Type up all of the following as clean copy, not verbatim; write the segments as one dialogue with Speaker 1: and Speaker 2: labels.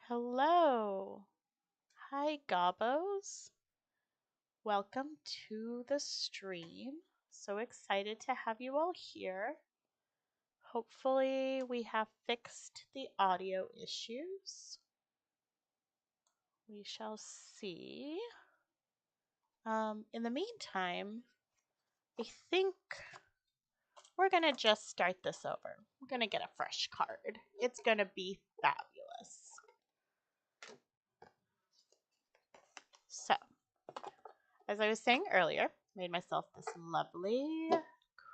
Speaker 1: Hello. Hi, Gobos. Welcome to the stream. So excited to have you all here. Hopefully, we have fixed the audio issues. We shall see. In the meantime, I think we're going to just start this over. We're going to get a fresh card. It's going to be fabulous. So, as I was saying earlier, made myself this lovely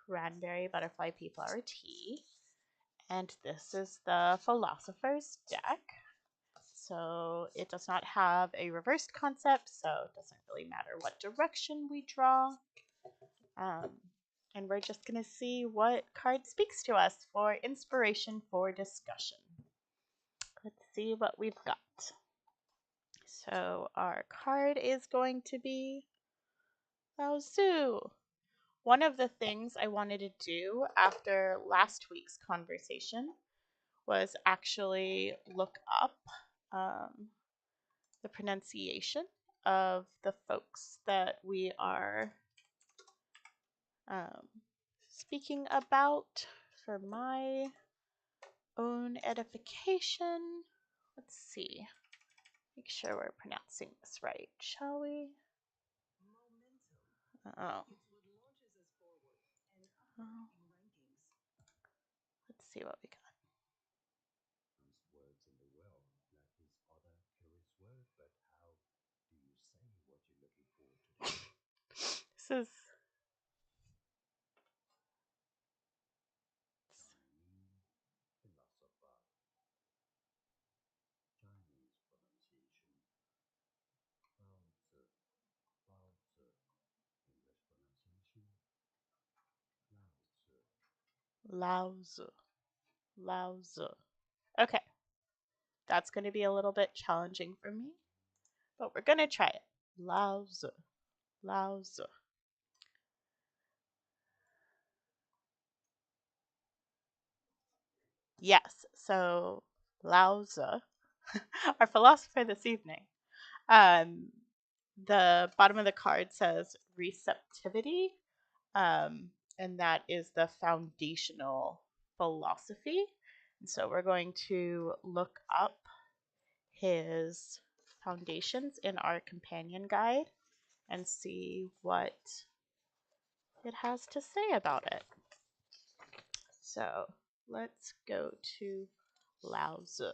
Speaker 1: cranberry butterfly pea flower tea. And this is the Philosopher's deck. So it does not have a reversed concept, so it doesn't really matter what direction we draw. And we're just going to see what card speaks to us for inspiration for discussion. Let's see what we've got. So our card is going to be Lao Tzu. One of the things I wanted to do after last week's conversation was actually look up the pronunciation of the folks that we are speaking about for my own edification. Let's see. Make sure we're pronouncing this right, shall we? Oh. Let's see what we got. This is Lao Tzu. Lao Tzu. Okay. That's going to be a little bit challenging for me, but we're going to try it. Lao Tzu. Lao Tzu. Yes, so Lao Tzu, our philosopher this evening. Um, the bottom of the card says receptivity, and that is the foundational philosophy. And so we're going to look up his foundations in our companion guide and see what it has to say about it. So let's go to Lao Tzu.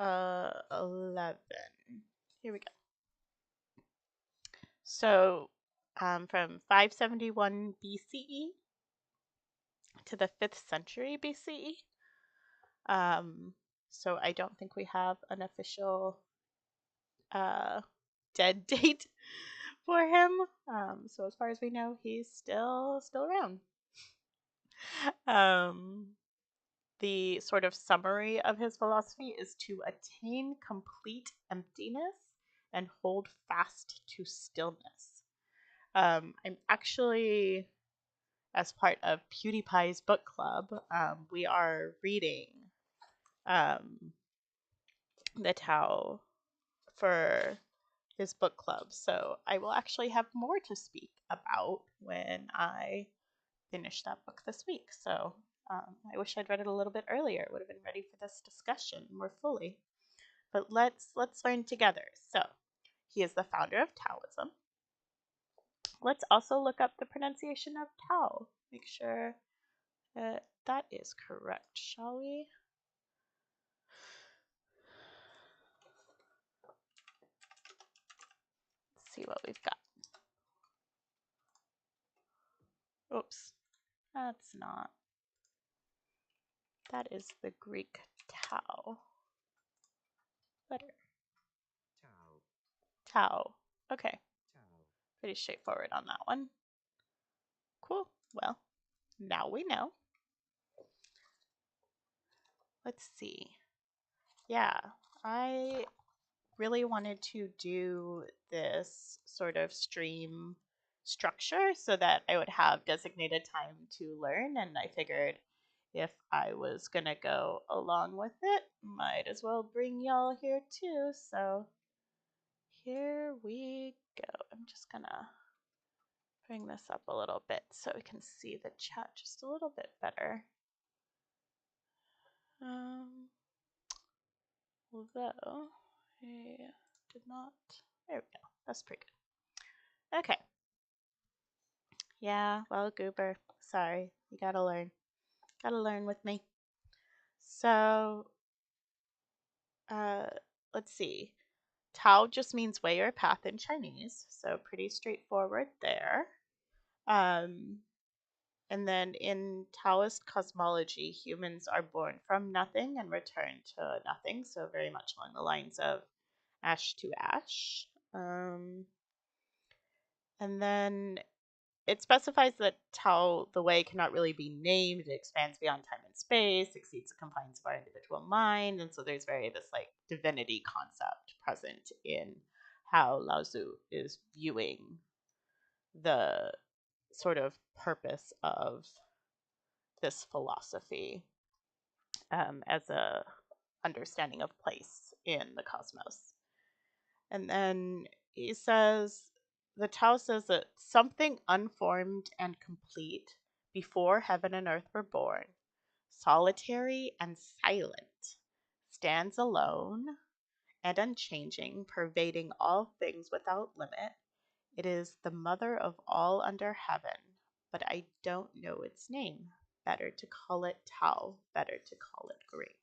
Speaker 1: 11. Here we go. So from 571 BCE to the 5th century BCE. So I don't think we have an official dead date for him. So as far as we know, he's still around. The sort of summary of his philosophy is to attain complete emptiness and hold fast to stillness. I'm actually, as part of PewDiePie's book club, we are reading the Tao for his book club. So I will actually have more to speak about when I finish that book this week. So I wish I'd read it a little bit earlier. It would have been ready for this discussion more fully. But let's learn together. So he is the founder of Taoism. Let's also look up the pronunciation of Tao. Make sure that is correct, shall we? Let's see what we've got. Oops, that's not. That is the Greek Tao. Better. Tao. Okay. Pretty straightforward on that one. Cool. Well, now we know. Let's see. Yeah, I really wanted to do this sort of stream structure so that I would have designated time to learn, and I figured if I was going to go along with it, might as well bring y'all here too. So here we go. I'm just gonna bring this up a little bit so we can see the chat just a little bit better. Although I did not. There we go. That's pretty good. Okay. Yeah, well, Goober, sorry. You gotta learn. Gotta learn with me. So, uh, let's see. Tao just means way or path in Chinese, so pretty straightforward there. Um, and then in Taoist cosmology, humans are born from nothing and return to nothing, so very much along the lines of ash to ash. And then it specifies that Tao, the way, cannot really be named. It expands beyond time and space, exceeds the confines of our individual mind. And so there's very this like divinity concept present in how Lao Tzu is viewing the sort of purpose of this philosophy as a understanding of place in the cosmos. And then he says, the Tao says that something unformed and complete before heaven and earth were born, solitary and silent, stands alone and unchanging, pervading all things without limit. It is the mother of all under heaven, but I don't know its name. Better to call it Tao, better to call it great.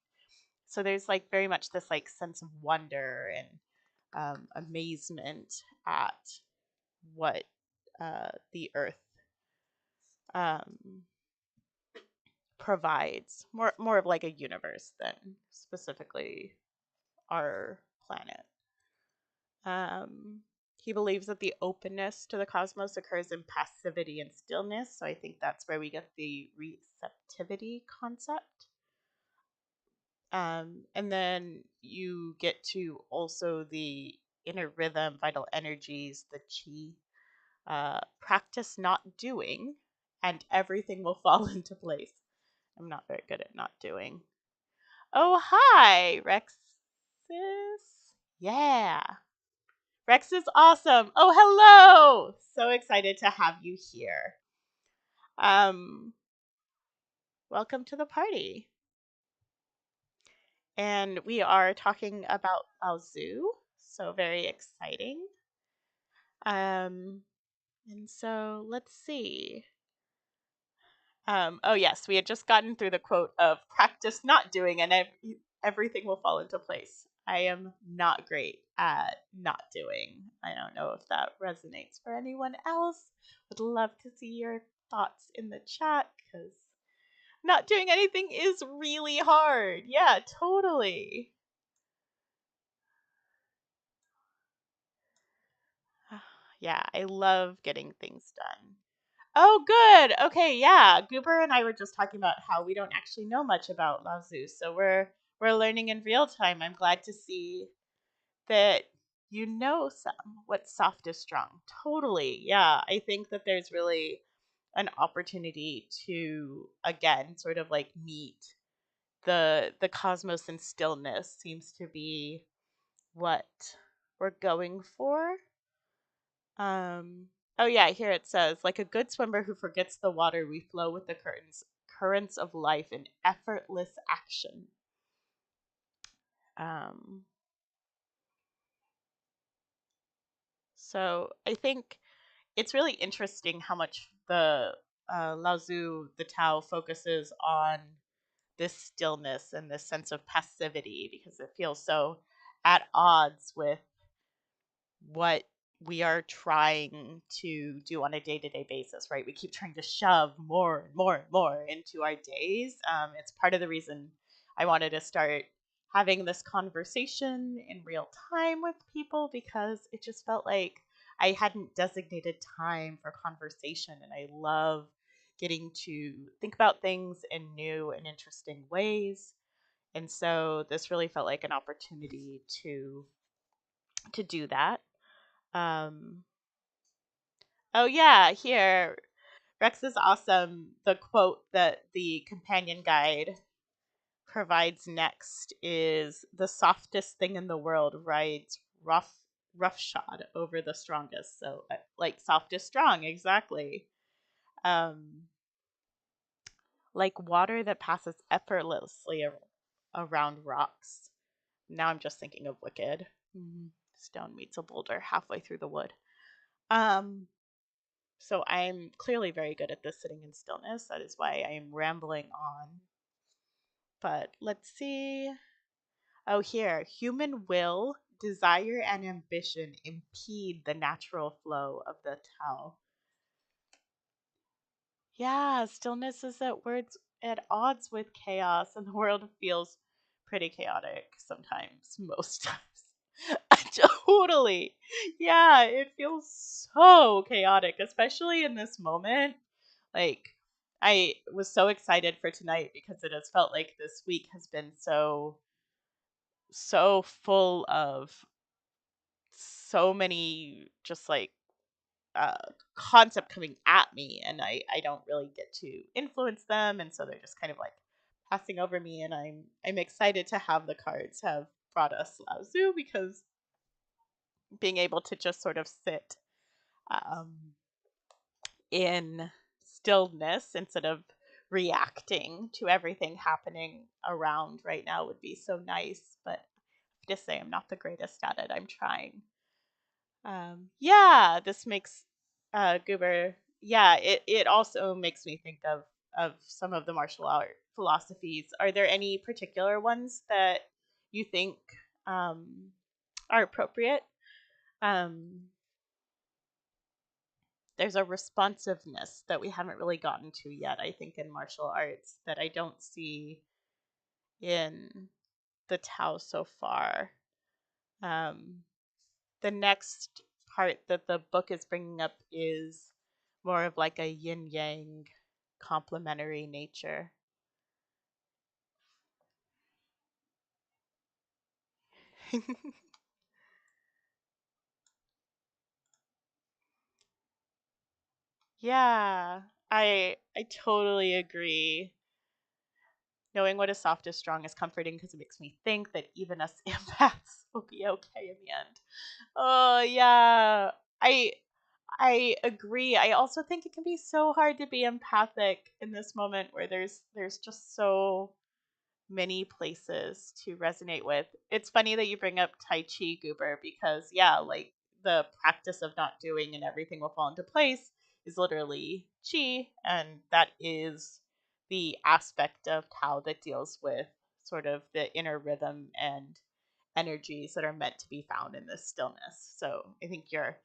Speaker 1: So there's like very much this like sense of wonder and amazement at what the earth um, provides, more of like a universe than specifically our planet. He believes that the openness to the cosmos occurs in passivity and stillness, so I think that's where we get the receptivity concept. And then you get to also the inner rhythm, vital energies, the chi. Practice not doing, and everything will fall into place. I'm not very good at not doing. Oh, hi, Rexus. Yeah. Rex is awesome. Oh, hello. So excited to have you here. Um, Welcome to the party. And we are talking about Lao Tzu, so very exciting. And so let's see. Oh, yes, we had just gotten through the quote of practice not doing, and everything will fall into place. I am not great at not doing. I don't know if that resonates for anyone else. Would love to see your thoughts in the chat because not doing anything is really hard. Yeah, totally. Yeah, I love getting things done. Oh, good. Okay, yeah. Goober and I were just talking about how we don't actually know much about Lao Tzu, so we're learning in real time. I'm glad to see that you know some. What's soft is strong. Totally. Yeah, I think that there's really an opportunity to again sort of like meet the cosmos and stillness seems to be what we're going for. Um, oh yeah, here it says, like a good swimmer who forgets the water, we flow with the currents of life in effortless action. Um, so I think it's really interesting how much the Lao Tzu, the Tao, focuses on this stillness and this sense of passivity because it feels so at odds with what we are trying to do on a day-to-day basis, right? We keep trying to shove more and more and more into our days. It's part of the reason I wanted to start having this conversation in real time with people because it just felt like I hadn't designated time for conversation, and I love getting to think about things in new and interesting ways. And so this really felt like an opportunity to do that. um, oh yeah, here. Rex is awesome. The quote that the companion guide provides next is the softest thing in the world rides roughshod over the strongest. So like soft is strong, exactly. Um, like water that passes effortlessly around rocks. Now I'm just thinking of Wicked. Stone meets a boulder halfway through the wood. Um, so I'm clearly very good at this sitting in stillness. That is why I am rambling on. But let's see. Oh, here. Human will, desire, and ambition impede the natural flow of the Tao. Yeah, stillness is at odds with chaos, and the world feels pretty chaotic sometimes, most times. Totally. Yeah, it feels so chaotic, especially in this moment. Like, I was so excited for tonight because it has felt like this week has been so full of so many just like uh concept coming at me, and I don't really get to influence them, and so they're just kind of like passing over me, and I'm excited to have the cards have brought us Lao Tzu, because being able to just sort of sit um in stillness instead of reacting to everything happening around right now would be so nice. But just say I'm not the greatest at it. I'm trying. Yeah, this makes Goober. Yeah, it also makes me think of some of the martial art philosophies. Are there any particular ones that you think um, are appropriate? Um, there's a responsiveness that we haven't really gotten to yet, I think, in martial arts that I don't see in the Tao so far. Um, the next part that the book is bringing up is more of like a yin yang complementary nature. Yeah, I totally agree. Knowing what is soft is strong is comforting because it makes me think that even us empaths will be okay in the end. Oh yeah. I I agree. I also think it can be so hard to be empathic in this moment where there's just so many places to resonate with. It's funny that you bring up Tai Chi, Goober, because yeah, like the practice of not doing and everything will fall into place is literally Chi, and that is the aspect of Tao that deals with sort of the inner rhythm and energies that are meant to be found in this stillness. So I think you're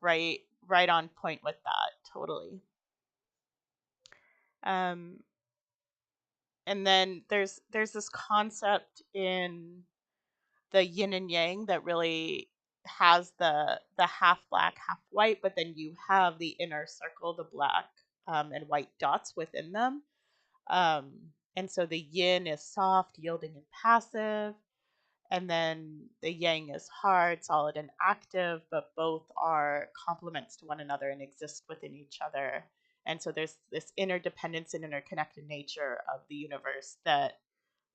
Speaker 1: right on point with that, totally. Um, and then there's this concept in the yin and yang that really has the half black, half white, but then you have the inner circle, the black and white dots within them. Um, and so the yin is soft, yielding, and passive, and then the yang is hard, solid, and active, but both are complements to one another and exist within each other. And so there's this interdependence and interconnected nature of the universe that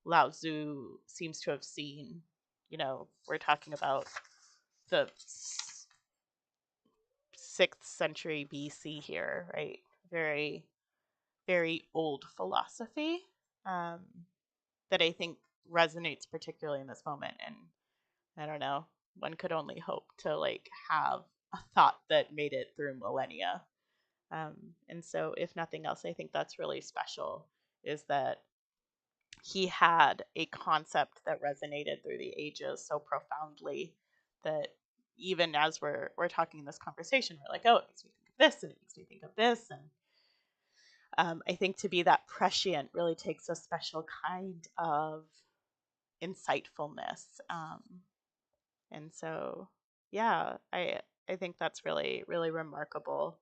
Speaker 1: Lao Tzu seems to have seen. You know, we're talking about the 6th century BC here, right? Very, very old philosophy um, that I think resonates particularly in this moment. And I don't know, one could only hope to like have a thought that made it through millennia. Um, and so, if nothing else, I think that's really special is that he had a concept that resonated through the ages so profoundly that even as we're talking in this conversation, we're like, oh, it makes me think of this, and it makes me think of this, and I think to be that prescient really takes a special kind of insightfulness, and so yeah, I think that's really remarkable.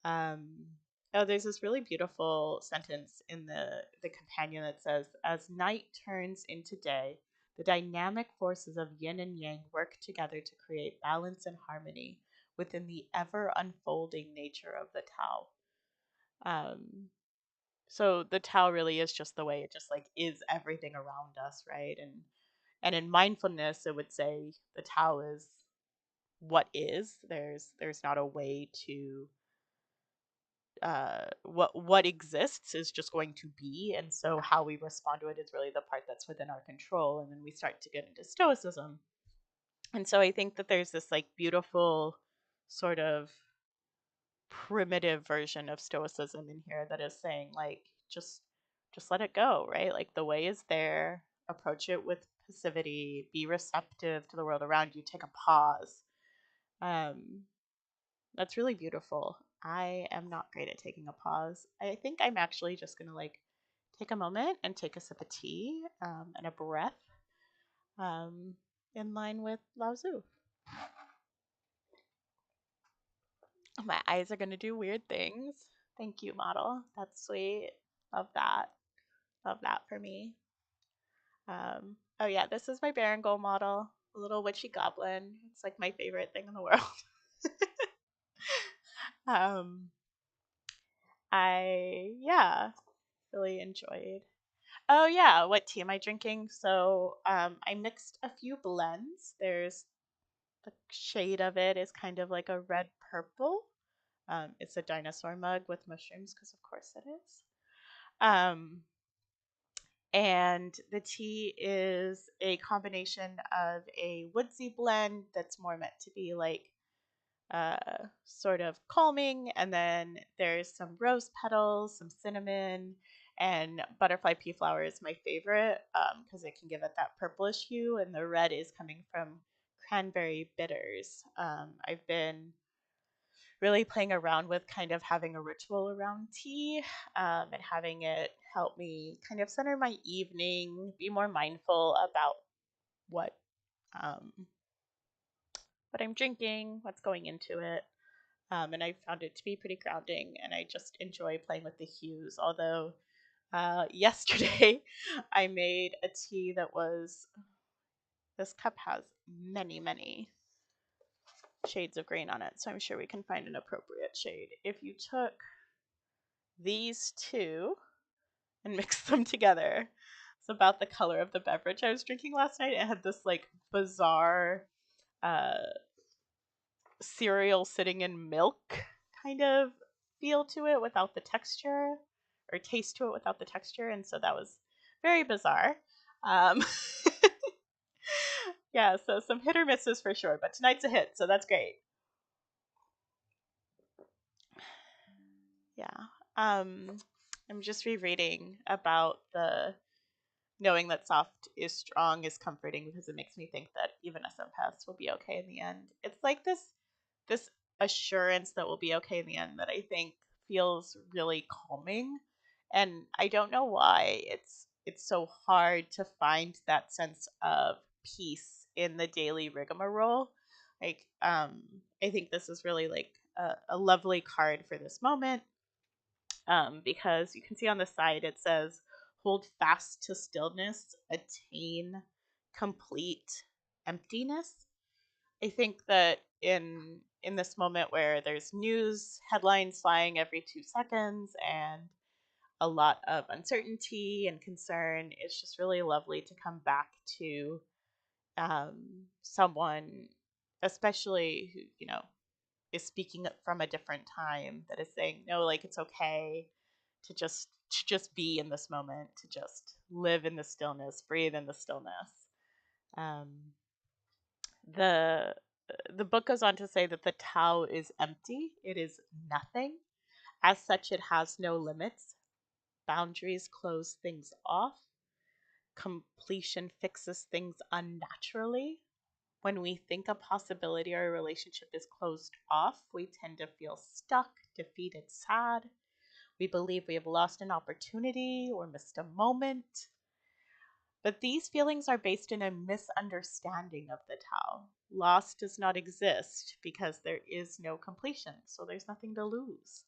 Speaker 1: Um, oh, there's this really beautiful sentence in the companion that says, "As night turns into day, the dynamic forces of yin and yang work together to create balance and harmony within the ever unfolding nature of the Tao." Um, So the Tao really is just the way, it just like is everything around us, right? And in mindfulness, it would say the Tao is what is. There's not a way to what exists is just going to be, and so how we respond to it is really the part that's within our control. And then we start to get into stoicism, and so I think that there's this like beautiful sort of primitive version of stoicism in here that is saying like just let it go, right? Like the way is there, approach it with passivity, be receptive to the world around you, take a pause. um that's really beautiful. I am not great at taking a pause. I think I'm actually just gonna like take a moment and take a sip of tea, and a breath, um in line with Lao Tzu. My eyes are gonna do weird things. Thank you, model. That's sweet. Love that. Love that for me. Oh yeah, this is my Barangol model, a little witchy goblin. It's like my favorite thing in the world. um, I yeah, really enjoyed. Oh yeah, what tea am I drinking? So I mixed a few blends. There's the shade of it is kind of like a red purple. It's a dinosaur mug with mushrooms, because of course it is. Um, and the tea is a combination of a woodsy blend that's more meant to be like sort of calming, and then there's some rose petals, some cinnamon, and butterfly pea flower is my favorite because it can give it that purplish hue, and the red is coming from cranberry bitters. I've been really playing around with kind of having a ritual around tea, and having it help me kind of center my evening, be more mindful about what um, what I'm drinking, what's going into it. And I found it to be pretty grounding, and I just enjoy playing with the hues. Although yesterday I made a tea that was, this cup has many, many shades of green on it, so I'm sure we can find an appropriate shade. If you took these two and mix them together, it's about the color of the beverage I was drinking last night. It had this like bizarre uh, cereal sitting in milk kind of feel to it without the texture, or taste to it without the texture, and so that was very bizarre. Um, yeah, so some hit or misses for sure, but tonight's a hit, so that's great. Yeah. Um, I'm just rereading about the knowing that soft is strong is comforting, because it makes me think that even us empaths will be okay in the end. It's like this assurance that we'll be okay in the end that I think feels really calming. And I don't know why it's so hard to find that sense of peace in the daily rigmarole. Like I think this is really like a lovely card for this moment, because you can see on the side it says, hold fast to stillness, attain complete emptiness. I think that in this moment where there's news headlines flying every 2 seconds and a lot of uncertainty and concern, it's just really lovely to come back to someone, especially who is speaking from a different time, that is saying no, like it's okay to just be in this moment, to just live in the stillness, breathe in the stillness. Um, the the book goes on to say that the Tao is empty. It is nothing. As such, it has no limits. Boundaries close things off. Completion fixes things unnaturally. When we think a possibility or a relationship is closed off, we tend to feel stuck, defeated, sad. We believe we have lost an opportunity or missed a moment. But these feelings are based in a misunderstanding of the Tao. Loss does not exist because there is no completion, so there's nothing to lose.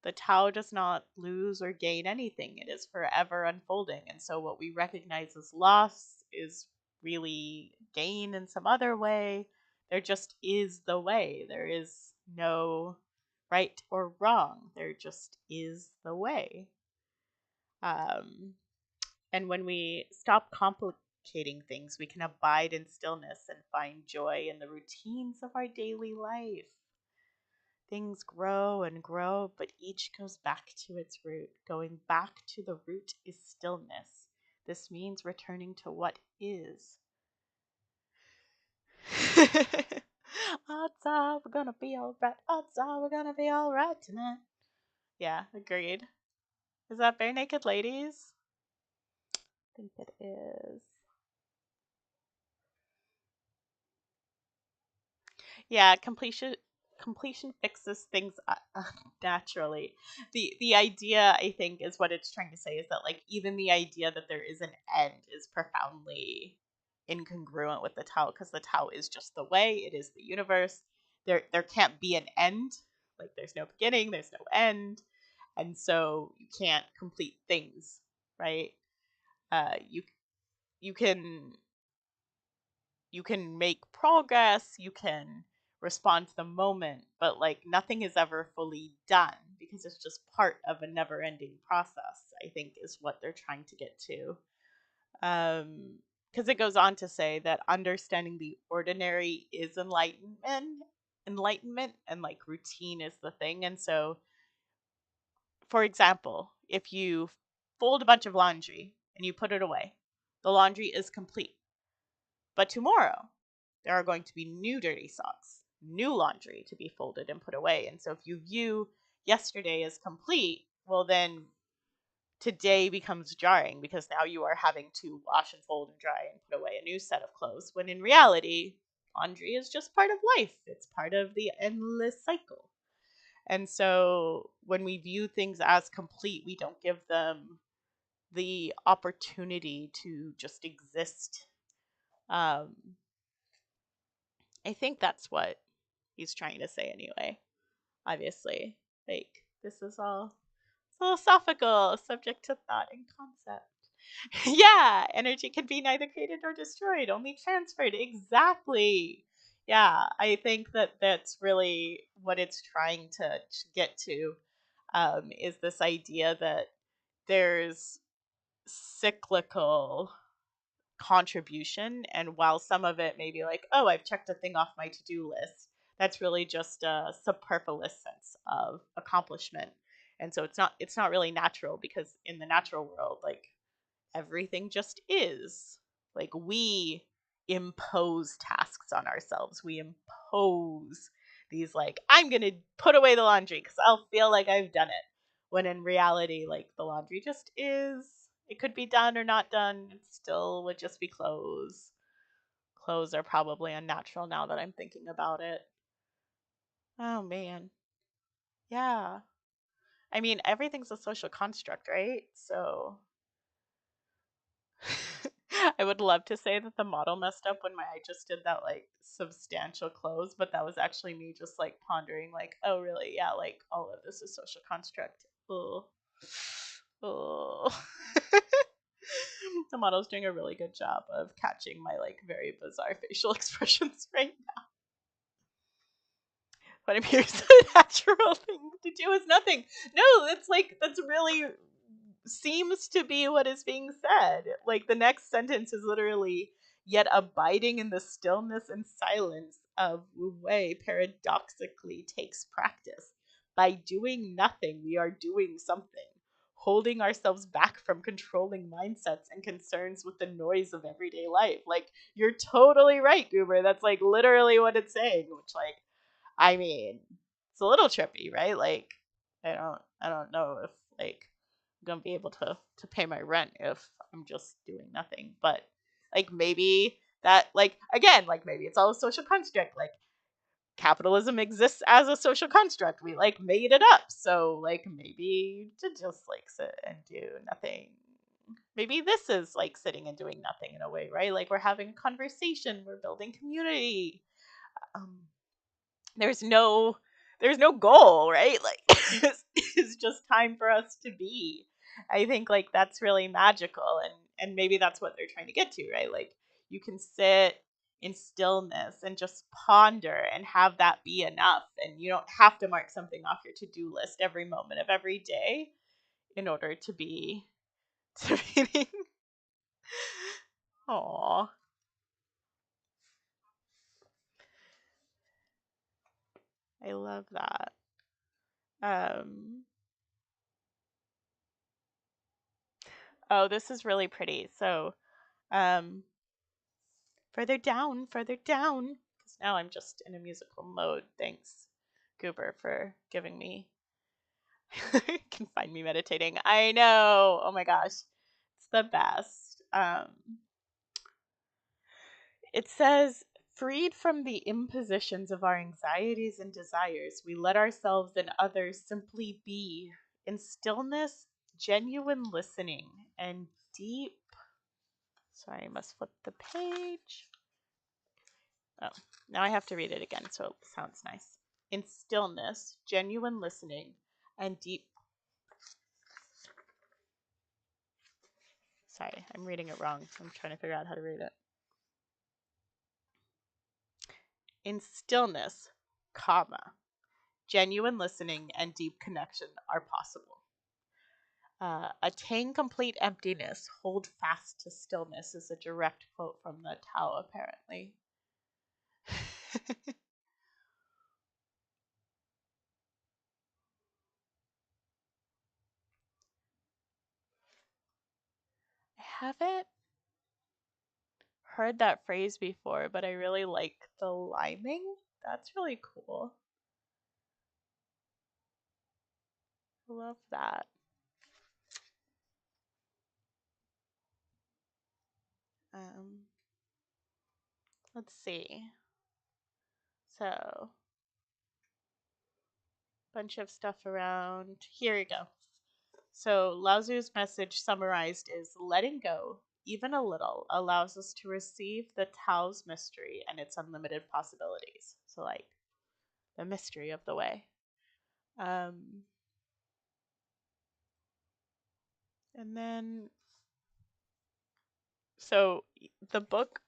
Speaker 1: The Tao does not lose or gain anything, it is forever unfolding. And so what we recognize as loss is really gain in some other way. There just is the way. There is no right or wrong. There just is the way. Um, and when we stop complicating things, we can abide in stillness and find joy in the routines of our daily life. Things grow and grow, but each goes back to its root. Going back to the root is stillness. This means returning to what is. Odds are we're gonna be alright. Odds are we're gonna be alright tonight. Yeah, agreed. Is that Bare Naked Ladies? I think it is. Yeah, completion fixes things naturally. The idea, I think, is what it's trying to say is that like even the idea that there is an end is profoundly incongruent with the Tao, because the Tao is just the way, it is the universe. There can't be an end. Like there's no beginning, there's no end, and so you can't complete things, right? You you can you can make progress, you can respond to the moment, but like nothing is ever fully done because it's just part of a never ending process, I think is what they're trying to get to. Because it goes on to say that understanding the ordinary is enlightenment, and like routine is the thing. And so, for example, if you fold a bunch of laundry and you put it away, the laundry is complete. But tomorrow, there are going to be new dirty socks, new laundry to be folded and put away. And so if you view yesterday as complete, well, then today becomes jarring because now you are having to wash and fold and dry and put away a new set of clothes. When in reality, laundry is just part of life, it's part of the endless cycle. And so when we view things as complete, we don't give them the opportunity to just exist. Um, I think that's what he's trying to say anyway. Obviously, like this is all philosophical, subject to thought and concept. Yeah, energy can be neither created nor destroyed, only transferred. Exactly. Yeah, I think that that's really what it's trying to get to, is this idea that there's cyclical contribution, and while some of it may be like, oh, I've checked a thing off my to-do list, that's really just a superfluous sense of accomplishment. And so it's not really natural, because in the natural world, like everything just is. Like we impose tasks on ourselves, we impose these, like, I'm gonna put away the laundry because I'll feel like I've done it, when in reality, like, the laundry just is. It could be done or not done, it still would just be clothes. Clothes are probably unnatural now that I'm thinking about it. Oh man. Yeah, I mean, everything's a social construct, right? So I would love to say that the model messed up when I just did that like substantial close, but that was actually me just like pondering, like, oh really? Yeah, like all of this is social construct. Oh, oh. The model's doing a really good job of catching my like very bizarre facial expressions right now. But I'm here's the natural thing to do is nothing. No, it's like that's really seems to be what is being said. Like the next sentence is literally, yet abiding in the stillness and silence of Wu Wei paradoxically takes practice. By doing nothing, we are doing something, holding ourselves back from controlling mindsets and concerns with the noise of everyday life. Like, you're totally right, Goober. That's like literally what it's saying, which, like, I mean, it's a little trippy, right? Like, I don't know if like I'm gonna be able to pay my rent if I'm just doing nothing. But like maybe that, like, again, like maybe it's all a social construct. Like capitalism exists as a social construct. We like made it up. So like maybe to just like sit and do nothing. Maybe this is like sitting and doing nothing in a way, right? Like we're having conversation, we're building community. Um, there's no there's no goal, right? Like it's just time for us to be. I think like that's really magical, and maybe that's what they're trying to get to, right? Like you can sit in stillness and just ponder and have that be enough, and you don't have to mark something off your to-do list every moment of every day in order to be. to reading. Aw. I love that. Um, oh, this is really pretty. So, um, further down. Because now I'm just in a musical mode. Thanks, Goober, for giving me. Can find me meditating. I know. Oh my gosh, it's the best. It says, freed from the impositions of our anxieties and desires, we let ourselves and others simply be. In stillness, genuine listening, and deep. Sorry, I must flip the page. Oh, now I have to read it again so it sounds nice. In stillness, genuine listening, and deep. Sorry, I'm reading it wrong. I'm trying to figure out how to read it. In stillness, comma, genuine listening and deep connection are possible. Attain complete emptiness, hold fast to stillness is a direct quote from the Tao, apparently. I haven't heard that phrase before, but I really like the liming. That's really cool. I love that. Um, let's see. So, bunch of stuff around. Here we go. So, Lao Tzu's message summarized is letting go, even a little, allows us to receive the Tao's mystery and its unlimited possibilities. So, like, the mystery of the way. Um, and then, so the book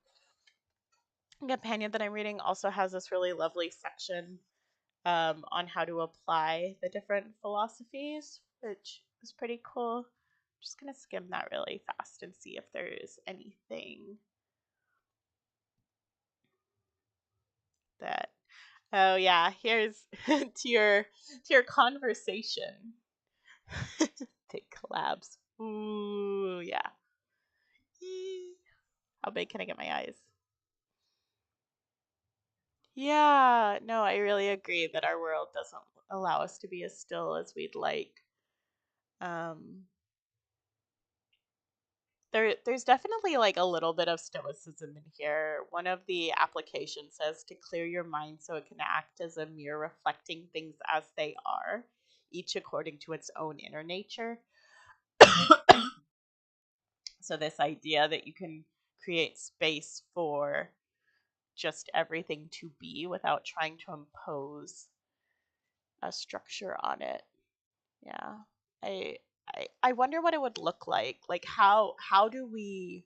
Speaker 1: companion that I'm reading also has this really lovely section on how to apply the different philosophies, which is pretty cool. I'm just going to skim that really fast and see if there's anything that. Oh yeah, here's to your conversation. Take collabs. Ooh yeah. How big can I get my eyes? Yeah, no, I really agree that our world doesn't allow us to be as still as we'd like. Um, there's definitely like a little bit of stoicism in here. One of the applications says to clear your mind so it can act as a mirror reflecting things as they are, each according to its own inner nature. So this idea that you can create space for just everything to be without trying to impose a structure on it. Yeah. I I wonder what it would look like. Like how do we,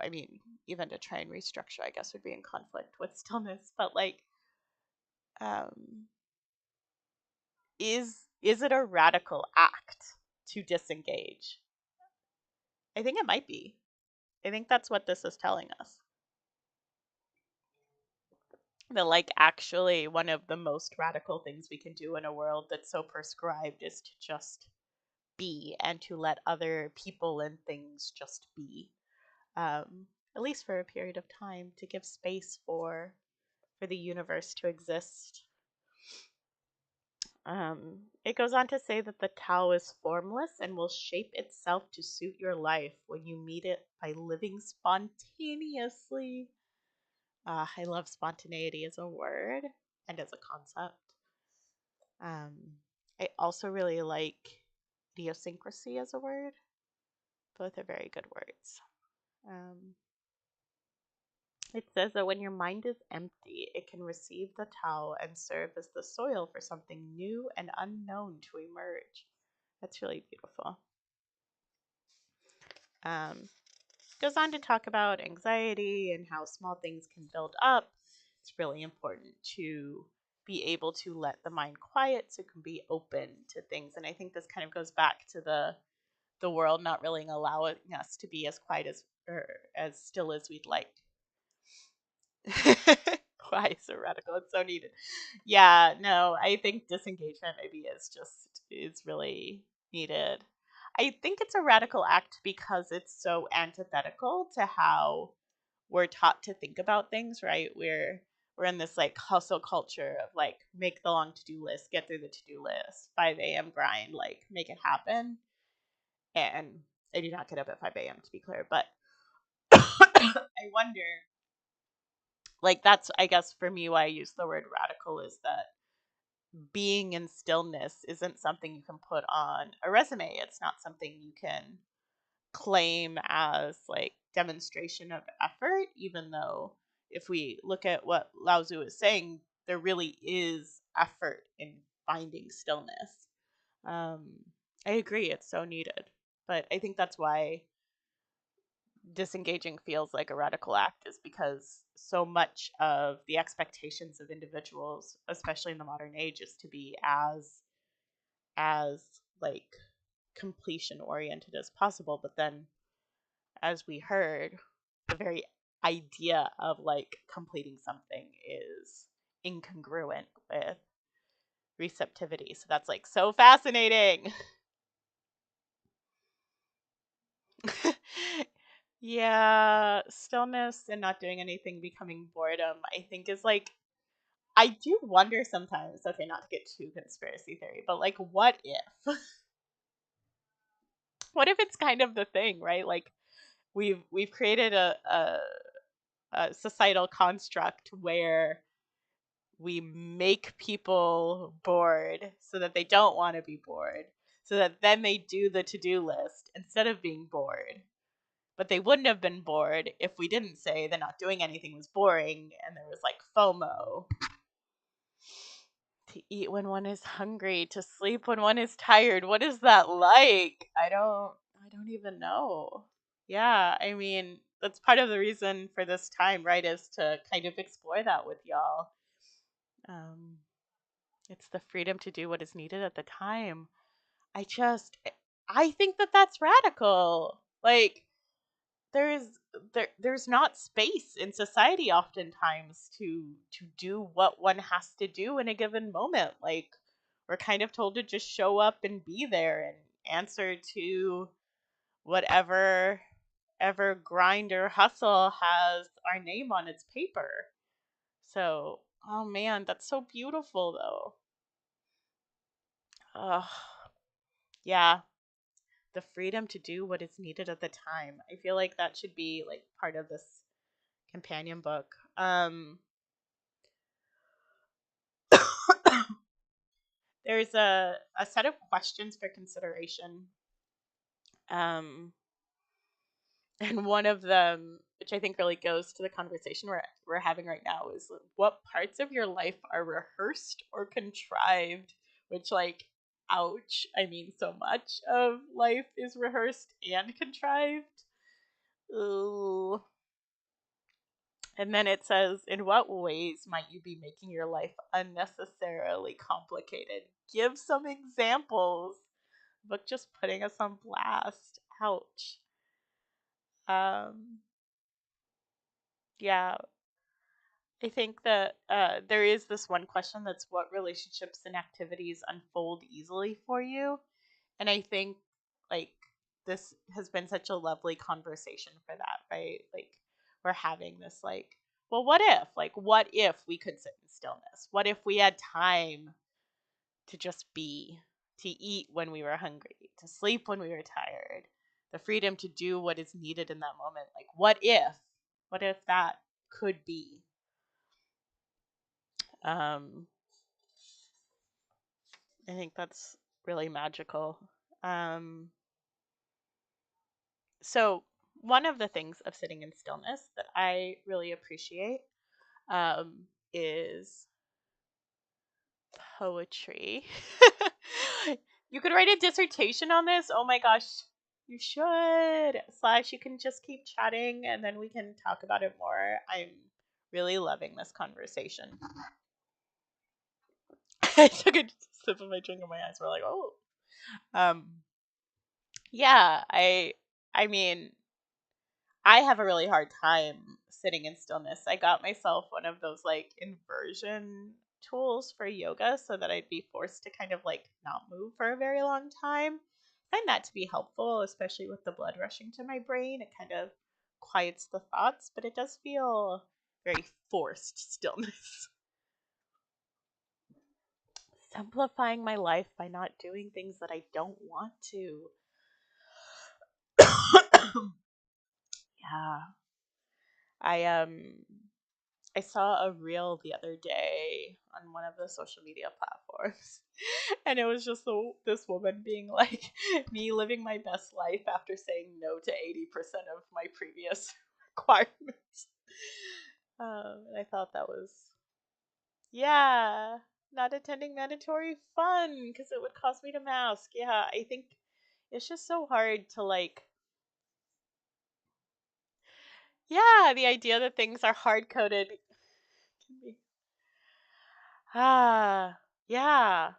Speaker 1: I mean, even to try and restructure, I guess would be in conflict with stillness, but like um is it a radical act to disengage? I think it might be. I think that's what this is telling us. That like actually one of the most radical things we can do in a world that's so prescribed is to just be and to let other people and things just be, at least for a period of time, to give space for the universe to exist. It goes on to say that the Tao is formless and will shape itself to suit your life when you meet it by living spontaneously. I love spontaneity as a word and as a concept. Um, I also really like idiosyncrasy as a word. Both are very good words. Um, it says that when your mind is empty, it can receive the Tao and serve as the soil for something new and unknown to emerge. That's really beautiful. Um, Goes on to talk about anxiety and how small things can build up. It's really important to be able to let the mind quiet so it can be open to things. And I think this kind of goes back to the world not really allowing us to be as quiet as or as still as we'd like. Why so radical? It's so needed. Yeah, no, I think disengagement maybe is really needed. I think it's a radical act because it's so antithetical to how we're taught to think about things, right? We're in this like hustle culture of like make the long to-do list, get through the to-do list, 5 a.m. grind, like make it happen. And I do not get up at 5 a.m. to be clear, but I wonder, like that's I guess for me why I use the word radical is that being in stillness isn't something you can put on a resume. It's not something you can claim as like demonstration of effort, even though if we look at what Lao Tzu is saying, there really is effort in finding stillness. Um, I agree, it's so needed. But I think that's why disengaging feels like a radical act is because so much of the expectations of individuals, especially in the modern age, is to be as like completion oriented as possible. But then, as we heard, the very idea of like completing something is incongruent with receptivity. So that's like so fascinating. Yeah, stillness and not doing anything becoming boredom, I think is like I do wonder sometimes, okay, not to get too conspiracy theory, but like what if? What if it's kind of the thing, right? Like we've created a societal construct where we make people bored so that they don't want to be bored, so that then they do the to-do list instead of being bored. But they wouldn't have been bored if we didn't say that not doing anything was boring and there was like FOMO. To eat when one is hungry, to sleep when one is tired. What is that like? I don't even know. Yeah, I mean, that's part of the reason for this time, right, is to kind of explore that with y'all. Um it's the freedom to do what is needed at the time. I just I think that that's radical. Like there's there's not space in society oftentimes to do what one has to do in a given moment. Like we're kind of told to just show up and be there and answer to whatever ever grind or hustle has our name on its paper. So oh man, that's so beautiful though. Ugh, yeah, the freedom to do what is needed at the time. I feel like that should be like part of this companion book. There's a set of questions for consideration. Um, and one of them, which I think really goes to the conversation we're having right now, is what parts of your life are rehearsed or contrived? Which, like, ouch! I mean, so much of life is rehearsed and contrived. Ooh. And then it says, in what ways might you be making your life unnecessarily complicated? Give some examples. Book just putting us on blast. Ouch. Um, yeah, I think that there is this one question that's what relationships and activities unfold easily for you. And I think like this has been such a lovely conversation for that, right? Like we're having this like, well, what if? Like, what if we could sit in stillness? What if we had time to just be, to eat when we were hungry, to sleep when we were tired, the freedom to do what is needed in that moment? Like, what if? What if that could be? Um, I think that's really magical. Um, so, one of the things of sitting in stillness that I really appreciate is poetry. You could write a dissertation on this. Oh my gosh, you should. Slash, you can just keep chatting and then we can talk about it more. I'm really loving this conversation. I took a sip of my drink and my eyes were like, oh. Um, Yeah, I mean, I have a really hard time sitting in stillness. I got myself one of those like inversion tools for yoga so that I'd be forced to kind of like not move for a very long time. I find that to be helpful, especially with the blood rushing to my brain. It kind of quiets the thoughts, but it does feel very forced stillness. Simplifying my life by not doing things that I don't want to. Yeah. I I saw a reel the other day on one of the social media platforms, and it was just this woman being like, me living my best life after saying no to 80% of my previous requirements. And I thought that was, yeah, not attending mandatory fun because it would cause me to mask. Yeah, I think it's just so hard to like, yeah, the idea that things are hard coded can be, ah, yeah.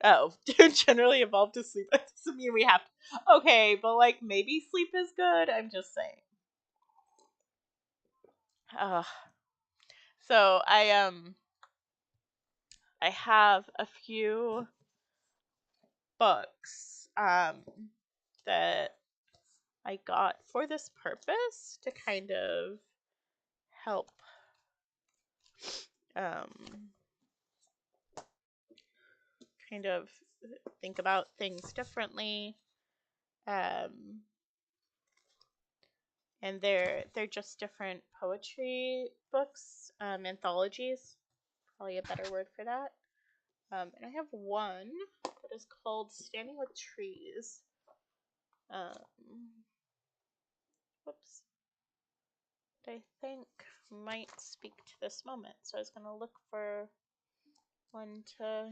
Speaker 1: Oh, generally evolved to sleep. That doesn't mean we have to. Okay, but like maybe sleep is good. I'm just saying. Ugh. So I have a few books that I got for this purpose to kind of help um kind of think about things differently. Um and they're just different poetry books, anthologies, probably a better word for that. And I have one that is called Standing with Trees. Um, whoops. That I think might speak to this moment. So I was going to look for one to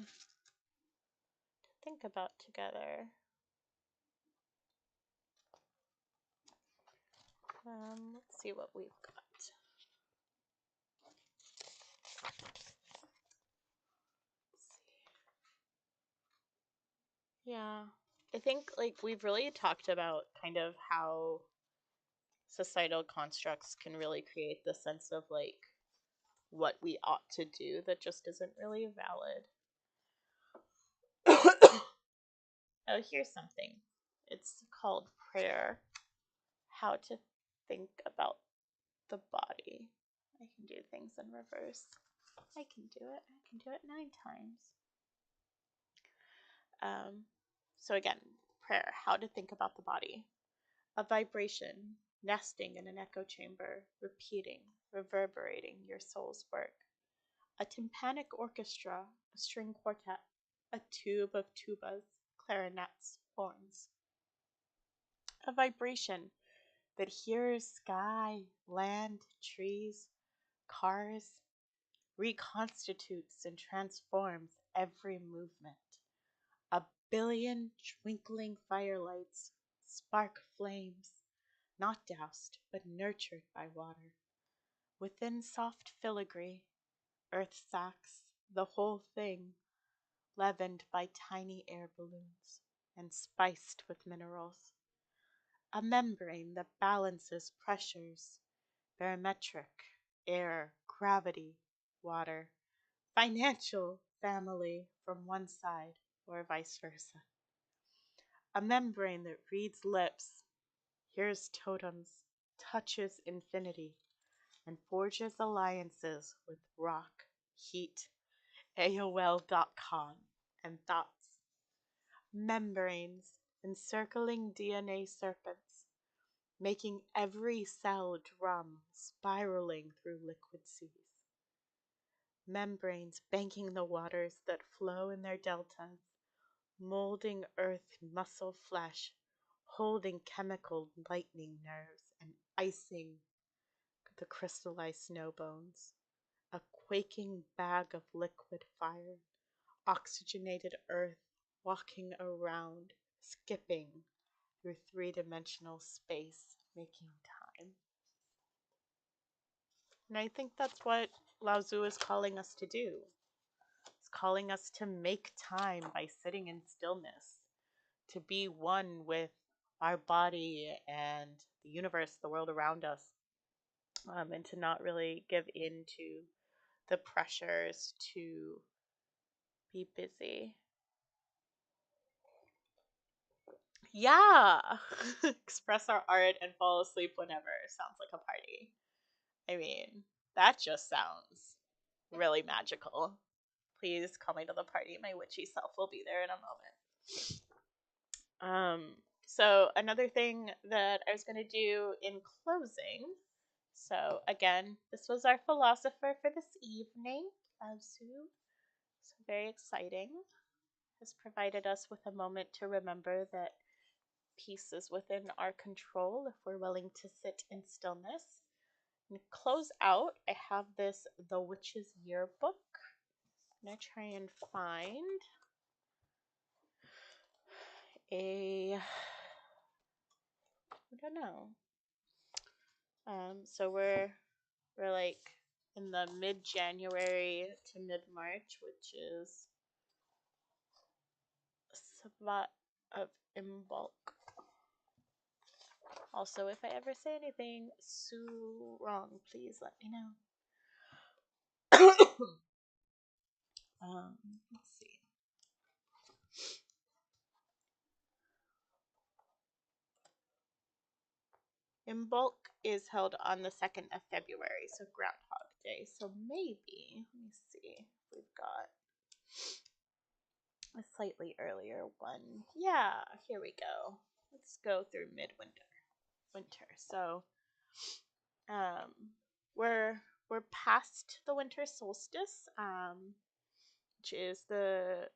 Speaker 1: think about together. Let's see what we've got. Yeah. I think like we've really talked about kind of how societal constructs can really create the sense of like what we ought to do that just isn't really valid. Oh, here's something. It's called prayer. How to think about the body. I can do things in reverse. I can do it. I can do it 9 times. Um, so again, prayer. How to think about the body. A vibration, nesting in an echo chamber, repeating, reverberating your soul's work. A tympanic orchestra, a string quartet, a tube of tubas, clarinets, horns. A vibration that hears sky, land, trees, cars, reconstitutes and transforms every movement. A billion twinkling firelights spark flames, not doused, but nurtured by water. Within soft filigree, earth sacs, the whole thing, leavened by tiny air balloons and spiced with minerals. A membrane that balances pressures, barometric, air, gravity, water, financial, family from one side, or vice versa. A membrane that reads lips, hears totems, touches infinity, and forges alliances with rock, heat, AOL.com, and thoughts. Membranes encircling DNA serpents, making every cell drum spiraling through liquid seas. Membranes banking the waters that flow in their deltas, molding earth muscle flesh, holding chemical lightning nerves, and icing the crystallized snow bones. A quaking bag of liquid fire, oxygenated earth walking around, skipping through 3-dimensional space, making time. And I think that's what Lao Tzu is calling us to do. It's calling us to make time by sitting in stillness, to be one with our body and the universe, the world around us, and to not really give in to the pressures to be busy. Yeah. Express our art and fall asleep whenever. Sounds like a party. I mean, that just sounds really magical. Please call me to the party. My witchy self will be there in a moment. So another thing that I was going to do in closing. So again, this was our philosopher for this evening, Lao Tzu. So very exciting. Has provided us with a moment to remember that peace is within our control if we're willing to sit in stillness. And close out, I have this The Witch's Yearbook. I'm going to try and find I don't know. So we're like in the mid-January to mid-March, which is Sabbat of Imbolc. Also, if I ever say anything so wrong, please let me know. Let's see. Imbolc is held on the 2nd of February, so Groundhog Day. So maybe, let me see if we've got a slightly earlier one. Yeah, here we go. Let's go through midwinter. So, um, we're past the winter solstice, which is the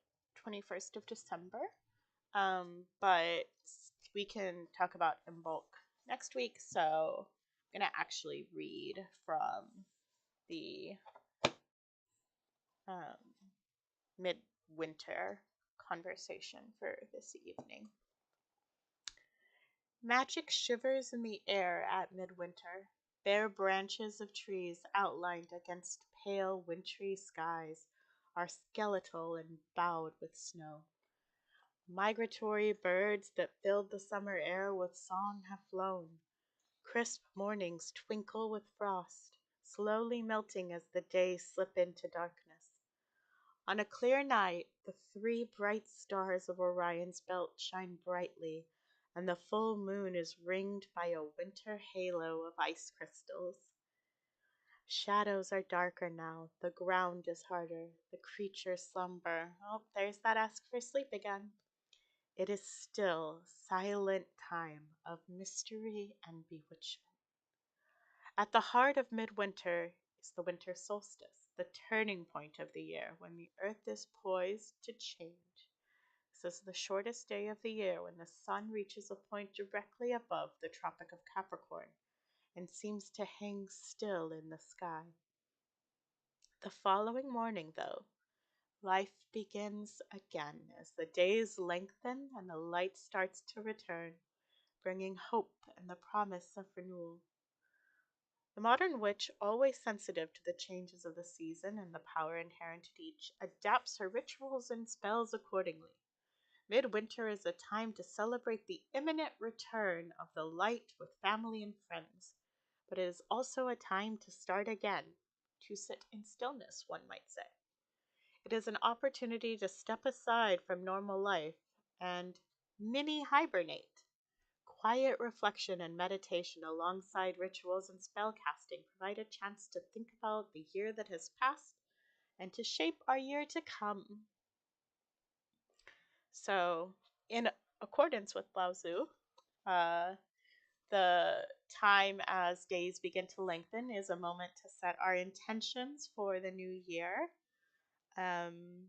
Speaker 1: 21st of December. But we can talk about Imbolc next week. So I'm gonna actually read from the um, midwinter conversation for this evening. Magic shivers in the air at midwinter. Bare branches of trees outlined against pale wintry skies are skeletal and bowed with snow. Migratory birds that filled the summer air with song have flown. Crisp mornings twinkle with frost, slowly melting as the days slip into darkness. On a clear night, the 3 bright stars of Orion's belt shine brightly, and the full moon is ringed by a winter halo of ice crystals. Shadows are darker now, the ground is harder, the creatures slumber. Oh, there's that ask for sleep again. It is still silent time of mystery and bewitchment. At the heart of midwinter is the winter solstice, the turning point of the year when the earth is poised to change. This is the shortest day of the year when the sun reaches a point directly above the Tropic of Capricorn and seems to hang still in the sky. The following morning, though, life begins again as the days lengthen and the light starts to return, bringing hope and the promise of renewal. The modern witch, always sensitive to the changes of the season and the power inherent in each, adapts her rituals and spells accordingly. Midwinter is a time to celebrate the imminent return of the light with family and friends, but it is also a time to start again, to sit in stillness, one might say. It is an opportunity to step aside from normal life and mini hibernate. Quiet reflection and meditation alongside rituals and spellcasting provide a chance to think about the year that has passed and to shape our year to come. So, in accordance with Lao Tzu, uh, the time as days begin to lengthen is a moment to set our intentions for the new year. Um,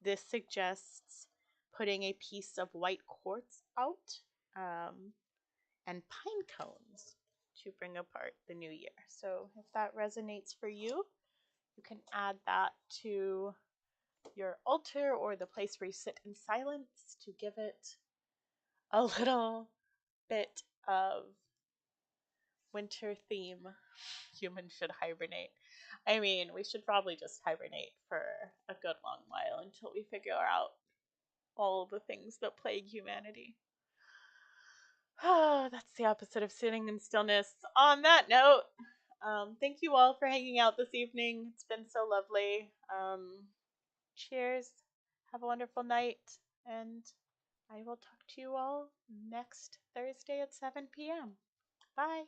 Speaker 1: this suggests putting a piece of white quartz out um, and pine cones to bring apart the new year. So if that resonates for you, you can add that to your altar or the place where you sit in silence to give it a little bit of winter theme. Humans should hibernate. I mean, we should probably just hibernate for a good long while until we figure out all the things that plague humanity. Oh, that's the opposite of sitting in stillness. On that note, thank you all for hanging out this evening. It's been so lovely. Cheers. Have a wonderful night. And I will talk to you all next Thursday at 7 p.m. Bye.